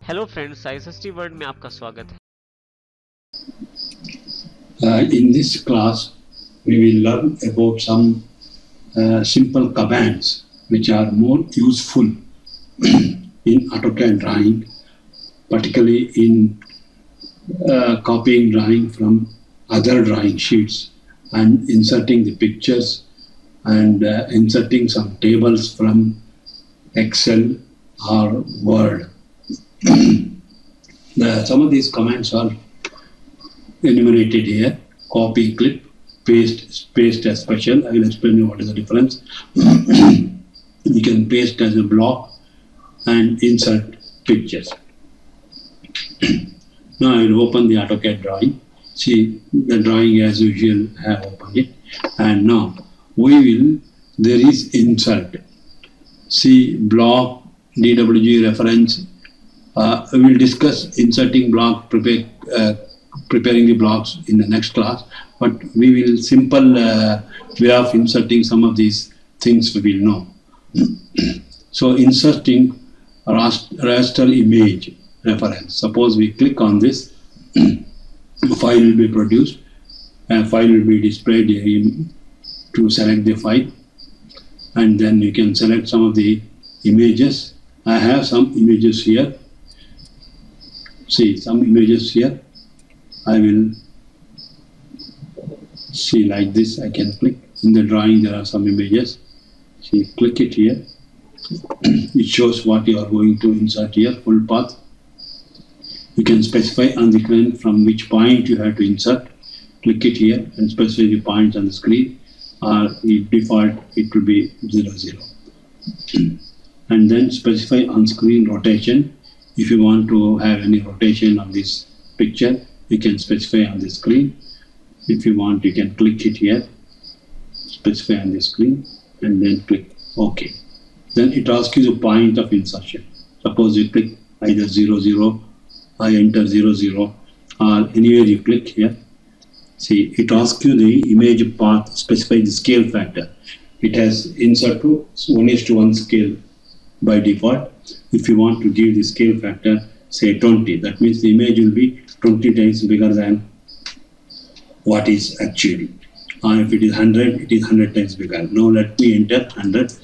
Hello friends, ISST word में आपका स्वागत है। In this class, we will learn about some simple commands which are more useful in Autocad drawing, particularly in copying drawing from other drawing sheets and inserting the pictures and inserting some tables from Excel or Word. Some of these commands are enumerated here: copy, clip, paste as special. I will explain you what is the difference. You can paste as a block and insert pictures. Now I will open the Autocad drawing. See the drawing as usual. I have opened it, and now there is insert. See block, DWG reference. We will discuss inserting block, preparing the blocks in the next class, but we will simple way of inserting some of these things we will know. So inserting raster image reference. Suppose we click on this, file will be produced, a file will be displayed to select the file, and then you can select some of the images. I have some images here. See some images here. I will see like this. I can click in the drawing. There are some images. See, click it here. It shows what you are going to insert here. Full path. You can specify on the screen from which point you have to insert. Click it here and specify the points on the screen. Or default it will be 00. And then specify on screen rotation. If you want to have any rotation of this picture, you can specify on the screen. If you want, you can click it here, specify on the screen, and then click OK. Then it asks you the point of insertion. Suppose you click either 00, I enter 00, or anywhere you click here. See, it asks you the image path, specify the scale factor. It has insert to 1:1 scale by default. If you want to give the scale factor, say 20, that means the image will be 20 times bigger than what is actually. Or if it is 100, it is 100 times bigger. Now let me enter 100.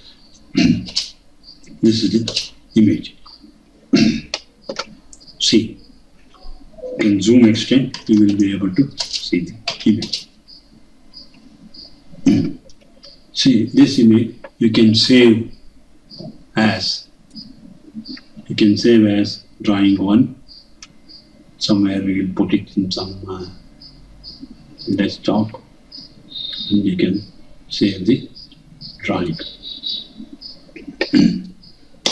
This is the image. See, you can zoom extend, you will be able to see the image. See, this image you can save as drawing 1. Somewhere we will put it in some desktop, and you can save the drawing.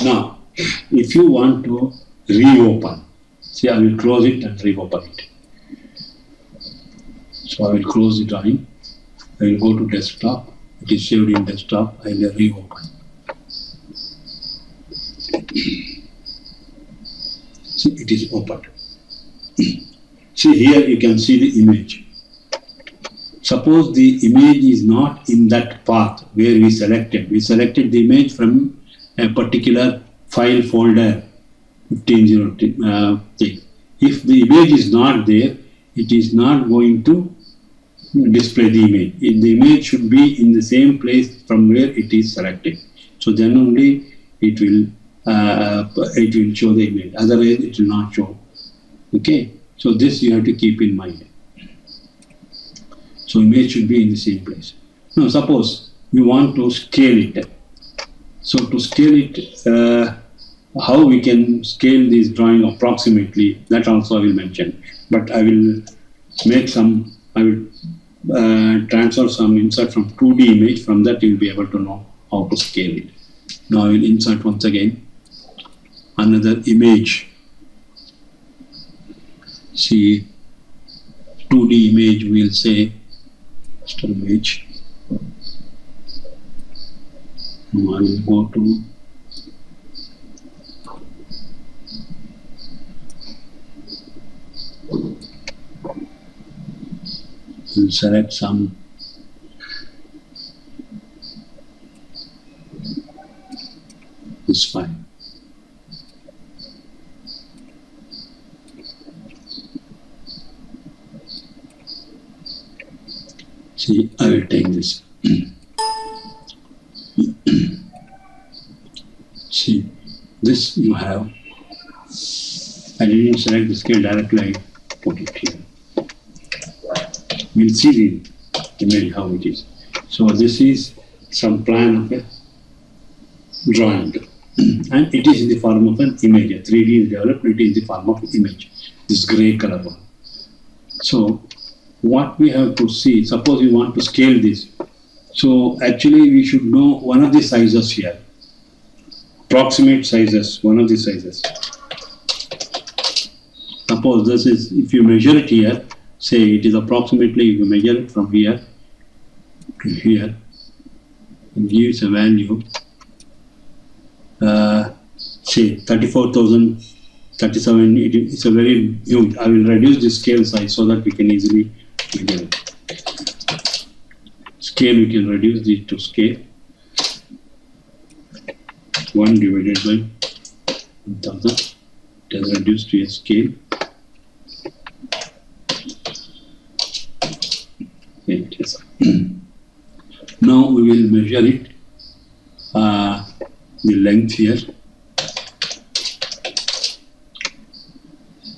Now, if you want to reopen, see, I will close it and reopen it. So I will close the drawing. I will go to desktop. It is saved in desktop. I will reopen. See, it is opened. See, here you can see the image. Suppose the image is not in that path where we selected. We selected the image from a particular file folder, 1503. If the image is not there, it is not going to display the image. The image should be in the same place from where it is selected. So then only it will show the image. Otherwise, it will not show. Okay. So this you have to keep in mind. So image should be in the same place. Now suppose we want to scale it. So to scale it, how we can scale this drawing approximately, that also I will mention. But I will make some, I will transfer some insert from 2D image. From that you will be able to know how to scale it. Now I will insert once again another image. See, 2D image, we will say custom image. Now I will go to we'll select some this file. See, I will take this. See, this you have. I didn't select the scale directly, I put it here. We'll see the image how it is. So this is some plan of a drawing. And it is in the form of an image. A 3D is developed, it is in the form of image. This gray color one. So what we have to see, suppose we want to scale this. So actually we should know one of the sizes here. Approximate sizes, one of the sizes. Suppose this is, if you measure it here, say it is approximately, if you measure it from here to here, it gives a value, say 34,037, it's a very huge. I will reduce the scale size so that we can easily measure it. Scale, we can reduce it to scale. 1 divided by 1000. It has reduced to a scale. Yes. Now we will measure it, the length here.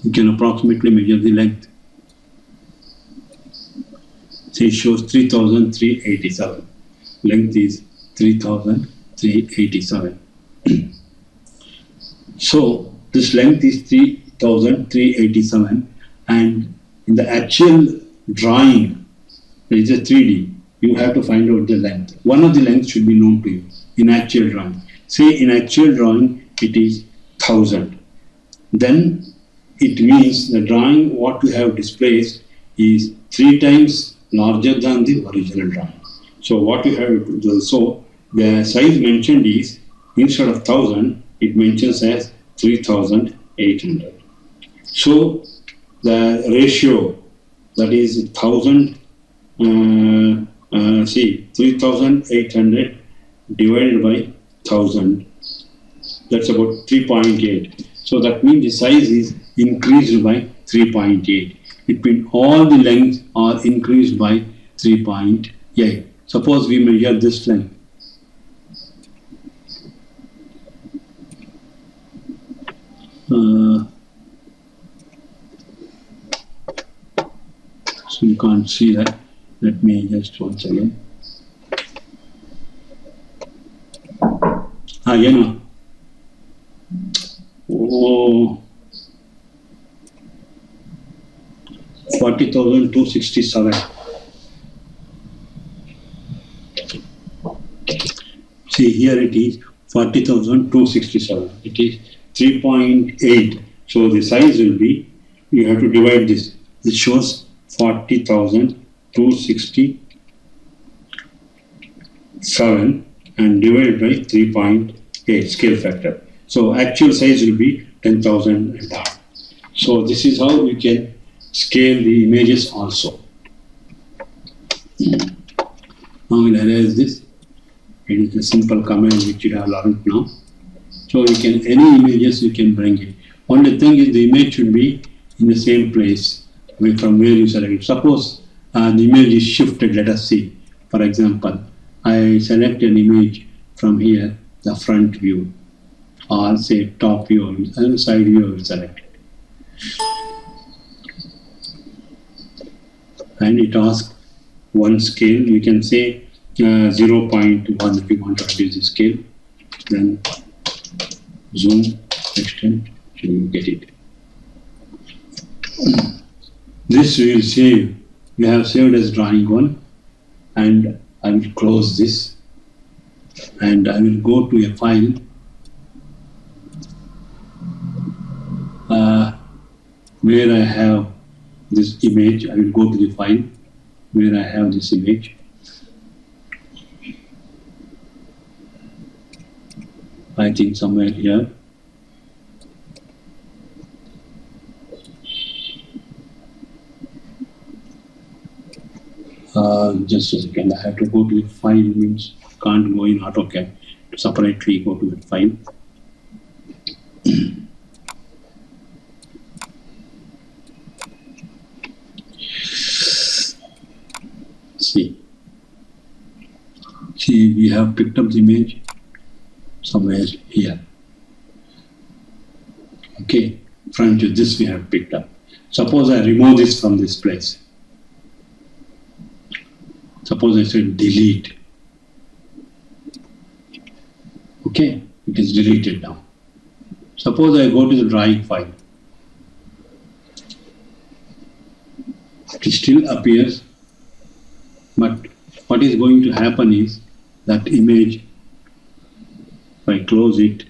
You can approximately measure the length. See, it shows 3,387. Length is 3,387. So this length is 3,387, and in the actual drawing, there is a 3D. You have to find out the length. One of the lengths should be known to you in actual drawing. Say in actual drawing it is 1000. Then it means the drawing what you have displaced is 3 times larger than the original drawing. So what you have to do, so the size mentioned is, instead of 1000, it mentions as 3800. So the ratio, that is 1000, see 3800 divided by 1000, that's about 3.8. So that means the size is increased by 3.8. It means all the lengths are increased by 3.8. Suppose we measure this length. So you can't see that. Let me just once again. You know. Oh, 40,267. See, here it is 40,267. It is 3.8. So the size will be, you have to divide this. It shows 40,267 and divided by 3.8 scale factor. So actual size will be 10,000 and half. So this is how we can scale the images also. Now we'll erase this. It is a simple command which you have learned now. So you can, any images you can bring it. Only thing is the image should be in the same place from where you select it. Suppose the image is shifted, let us see. For example, I select an image from here, the front view, or say top view and side view I will select it. And it asks one scale, you can say 0.1 if you want to reduce the scale. Then zoom, extend, so you get it. This we will save. We have saved as drawing 1, and I will close this, and I will go to a file. Where I have this image, I will go to the file where I have this image. I think somewhere here. Just a second, I have to go to the file, means can't go in Autocad, separately go to the file. See, See, we have picked up the image somewhere here. Okay, from to this we have picked up. Suppose I remove this from this place. Suppose I said delete. Okay, it is deleted now. Suppose I go to the drawing file. It still appears, but what is going to happen is that image, if I close it,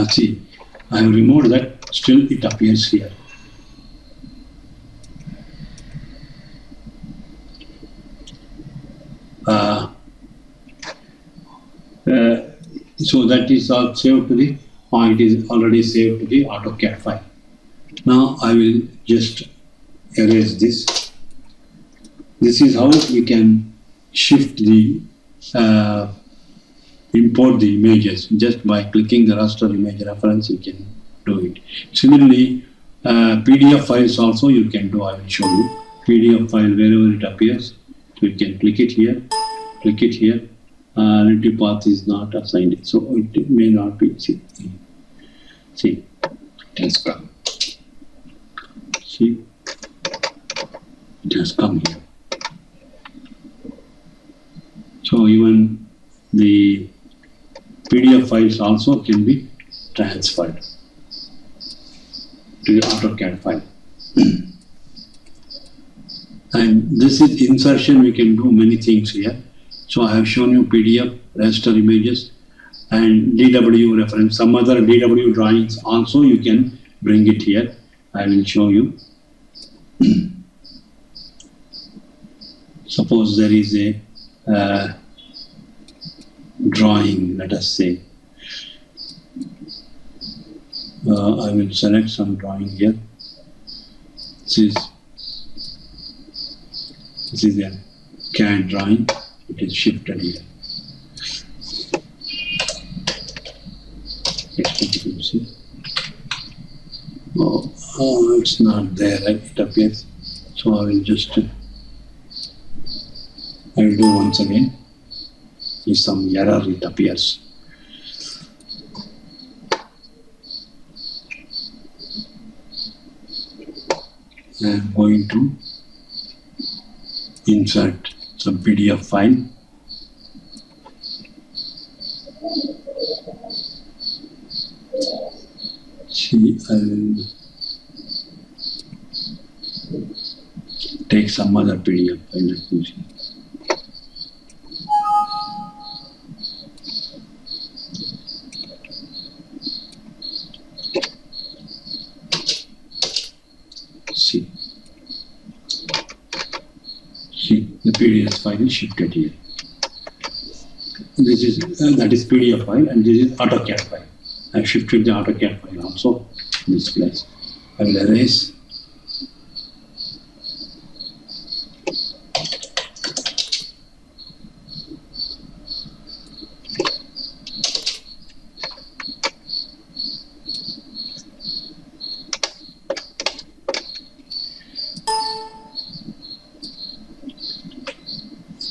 see, I have removed that, still it appears here. So that is all saved to the, or it is already saved to the Autocad file. Now I will just erase this. This is how we can shift the, import the images. Just by clicking the raster image reference, you can do it. Similarly, PDF files also you can do. I will show you. PDF file, wherever it appears, so you can click it here, click it here. Relative path is not assigned, so it may not be. See, it has come. See, it has come here. So even the PDF files also can be transferred to the Autocad file. And this is insertion. We can do many things here. So I have shown you PDF, raster images, and DW reference. Some other DW drawings also you can bring it here. I will show you. Suppose there is a drawing, let us say. I will select some drawing here. This is a CAD drawing. It is shifted here. Oh, it's not there, right? It appears. So I will just, I will do once again. Is some error, it appears. I am going to insert some PDF file. See, I will take some other PDF file. Let me see. See, the PDF file is shifted here. This is that is PDF file, and this is Autocad file. I have shifted the Autocad file also in this place. I will erase.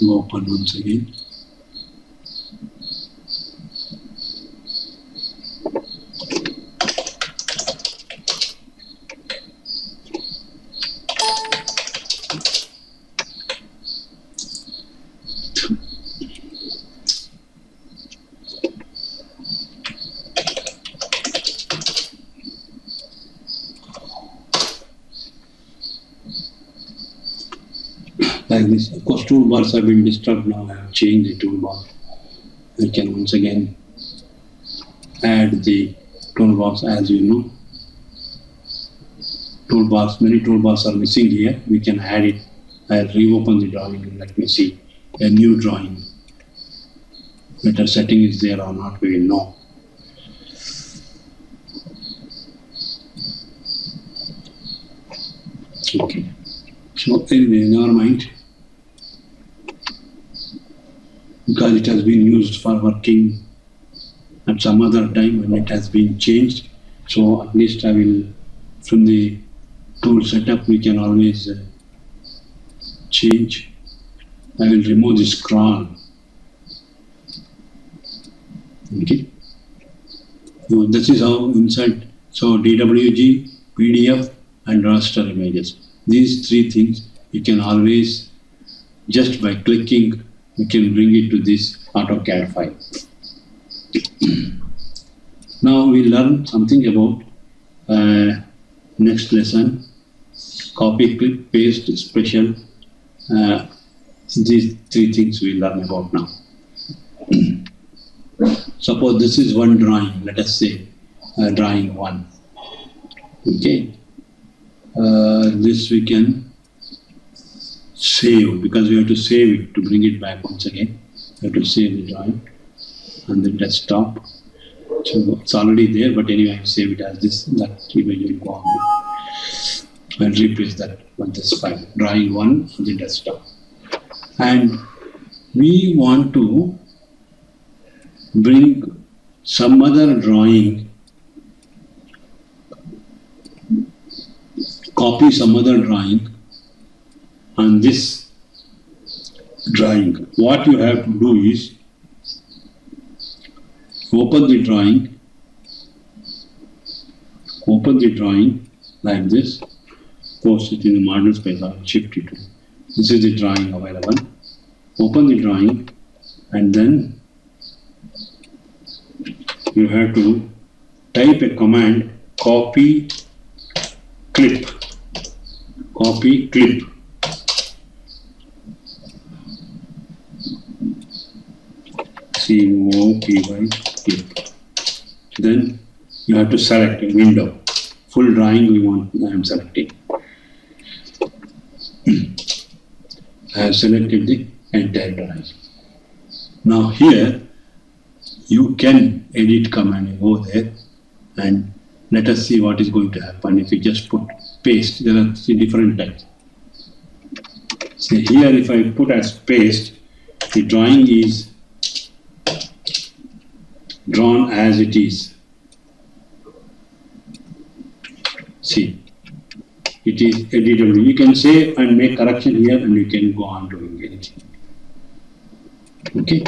Open once again. Like this, of course, toolbars have been disturbed now. I have changed the toolbar. I can once again add the toolbars. As you know, toolbars, many toolbars are missing here. We can add it. I'll reopen the drawing. Let me see a new drawing. Whether setting is there or not, we will know. Okay. So anyway, never mind. Because it has been used for working at some other time when it has been changed. So at least I will, from the tool setup, we can always change. I will remove this scroll. Okay. So this is how insert. So DWG, PDF, and raster images. These three things you can always, just by clicking, you can bring it to this AutoCAD file. Now we learn something about next lesson. Copy, click, paste, special. These three things we learn about now. Suppose this is one drawing, let us say drawing 1. Okay. This we can save, because we have to save it to bring it back once again. We have to save the drawing on the desktop. So it's already there, but anyway, I save it as this. That image will go on. I'll replace that with this file, drawing 1 on the desktop. And we want to bring some other drawing, copy some other drawing on this drawing. What you have to do is open the drawing like this, post it in the model space or shift it. This is the drawing available. Open the drawing and then you have to type a command, copy clip. Copy clip. COPY clip. Then you have to select a window. Full drawing we want, I am selecting. I have selected the entire drawing. Now here you can edit command, you go there and let us see what is going to happen if you just put paste. There are 3 different types. So here if I put as paste, the drawing is drawn as it is. See, it is editable. You can save and make correction here and you can go on doing anything. Okay.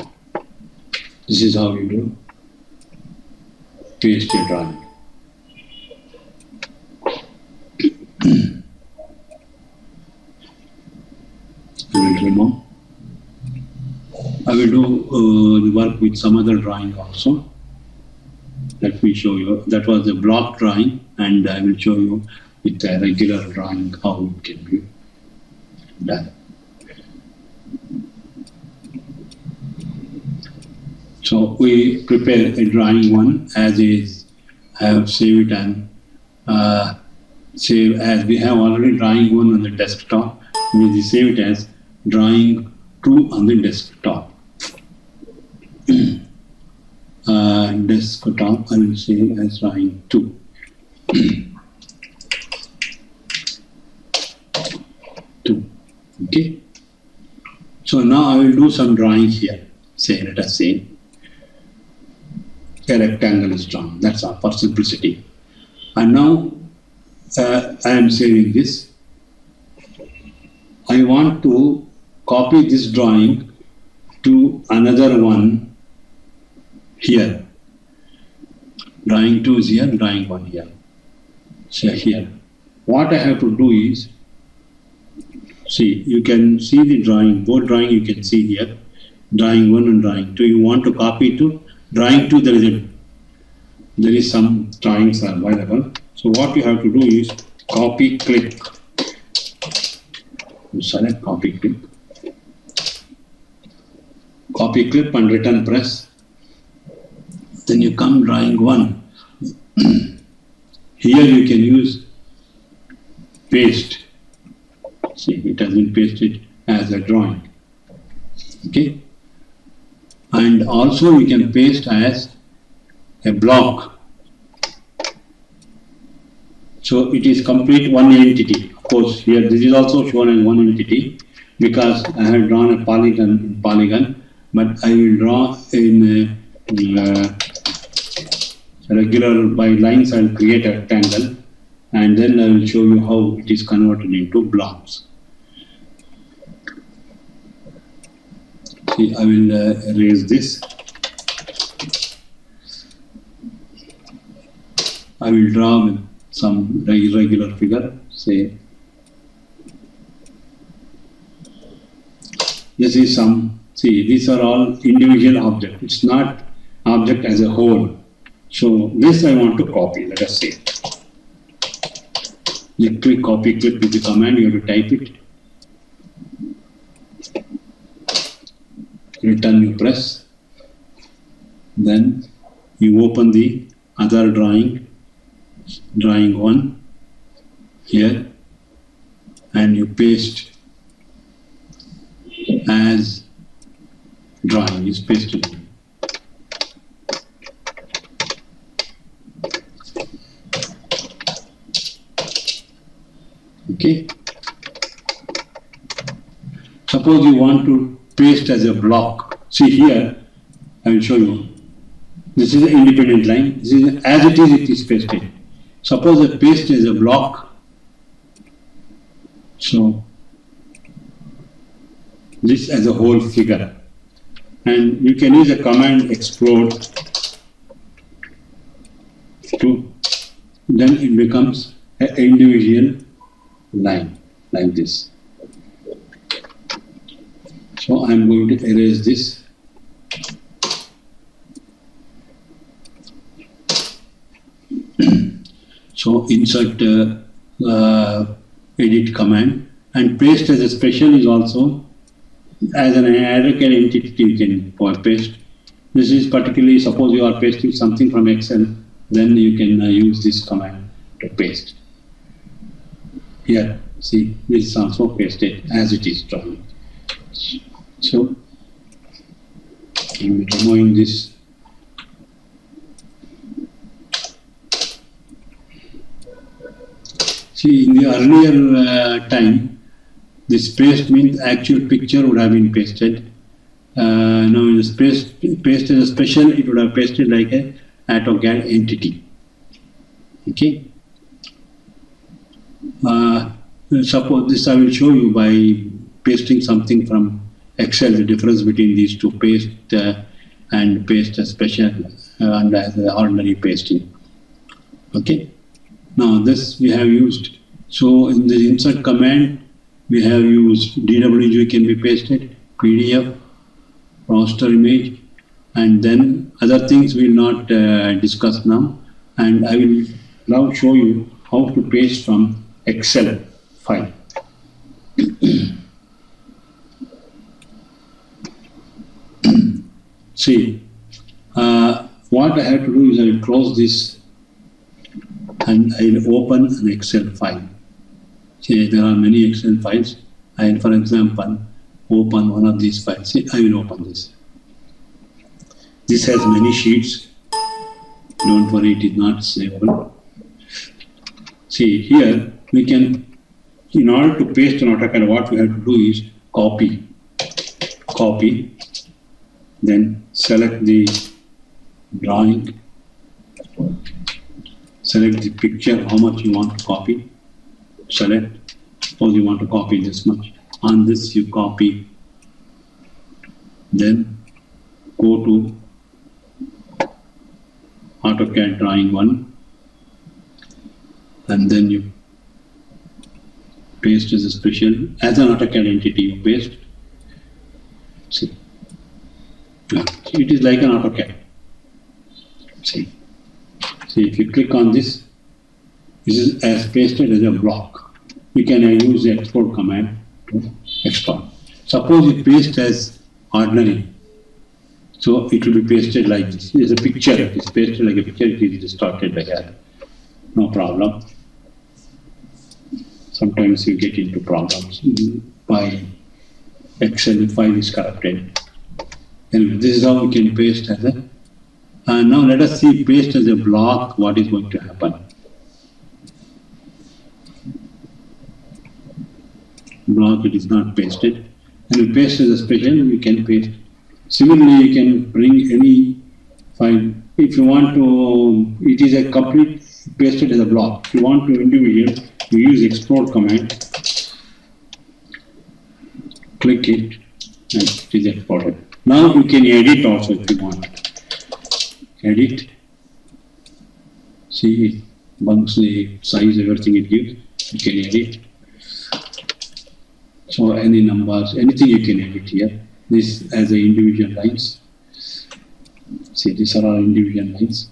This is how you do paste your drawing. I will remove. I will do the work with some other drawing also. Let me show you. That was a block drawing, and I will show you with a regular drawing how it can be done. So we prepare a drawing 1 as is. I have saved it and save as. We have already drawing 1 on the desktop. We save it as drawing 2 on the desktop. Desktop, I will save as drawing 2. 2. Okay. So now I will do some drawing here. Say, let us say a rectangle is drawn. That's all for simplicity. And now I am saving this. I want to copy this drawing to another one here. Drawing 2 is here, drawing 1 here. So here. What I have to do is, see, you can see the drawing, both drawing you can see here. Drawing 1 and drawing 2. You want to copy to drawing 2, there is some drawings are available. So what you have to do is copy clip. You select copy clip. Copy clip and return press. Then you come drawing 1. Here you can use paste. See, it has been pasted as a drawing. Okay. And also you can paste as a block. So it is complete one entity. Of course, here this is also shown as one entity because I have drawn a polygon, but I will draw in regular by lines. I will create a rectangle and then I will show you how it is converted into blocks. See, I will erase this. I will draw with some irregular figure. Say, this is some. See, these are all individual objects. It's not object as a whole. So this I want to copy. Let us say. You click copy, click with the command. You have to type it. Return you press. Then you open the other drawing 1 here, and you paste as drawing is pasted. Okay. Suppose you want to paste as a block. See here, I will show you. This is an independent line. This is as it is pasted. Suppose I paste as a block. So this as a whole figure. And you can use a command explode to, then it becomes an individual line like this. So I am going to erase this. So insert edit command, and paste as a special is also as an Autocad entity you can paste. This is particularly, suppose you are pasting something from Excel, then you can use this command to paste. Here, see, this is also pasted as it is drawn. So, I'm removing this. See, in the earlier time, this paste means actual picture would have been pasted. Now in the paste as a special, it would have pasted like a Autocad entity. Okay. Suppose this I will show you by pasting something from Excel, the difference between these two, paste and paste as special and as ordinary pasting. Okay. Now this we have used. So in the insert command, we have used DWG can be pasted, PDF, raster image, and then other things we will not discuss now. And I will now show you how to paste from Excel file. See, what I have to do is I will close this and I will open an Excel file. See, there are many Excel files. I will, for example, open one of these files. See, I will open this. This has many sheets. Don't worry, it is not savable. See, here we can, in order to paste an AutoCAD, what we have to do is copy, then select the drawing, select the picture, how much you want to copy, select, suppose you want to copy this much. On this you copy, then go to AutoCAD drawing 1, and then you paste as a special, as an AutoCAD entity you paste. See, it is like an AutoCAD. See, if you click on this, this is as pasted as a block. You can use the export command to export. Suppose you paste as ordinary, so it will be pasted like this. It is a picture, it is pasted like a picture, it is distorted like that. No problem. Sometimes you get into problems by Excel file is corrupted. Anyway, this is how we can paste as a. Now let us see paste as a block, what is going to happen. Block, it is not pasted. And we paste as a special, we can paste. Similarly, you can bring any file. If you want to, it is a complete pasted as a block. If you want to individual, you use export command. Click it, and it is exported. Now you can edit also if you want. Edit. See, it bunks the size, everything it gives. You can edit. So any numbers, anything you can edit here. This as the individual lines. See, these are all individual lines.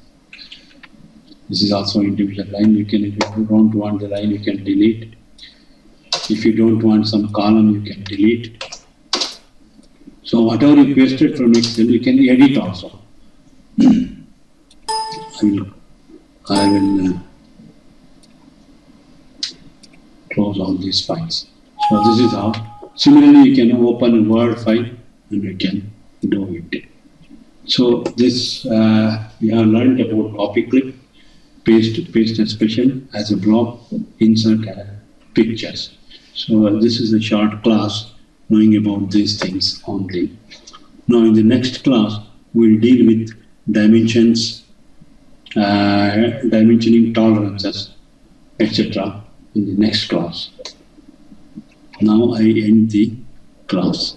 This is also individual line. You can, if you don't want the line, you can delete. If you don't want some column, you can delete. So whatever you pasted from Excel, you can edit also. I will close all these files. So this is how. Similarly, you can open a Word file and you can do it. So this we have learned about copy clip, paste and special as a block, insert pictures. So this is a short class knowing about these things only. Now in the next class we'll deal with dimensions, dimensioning tolerances, etc. in the next class. Now I end the class.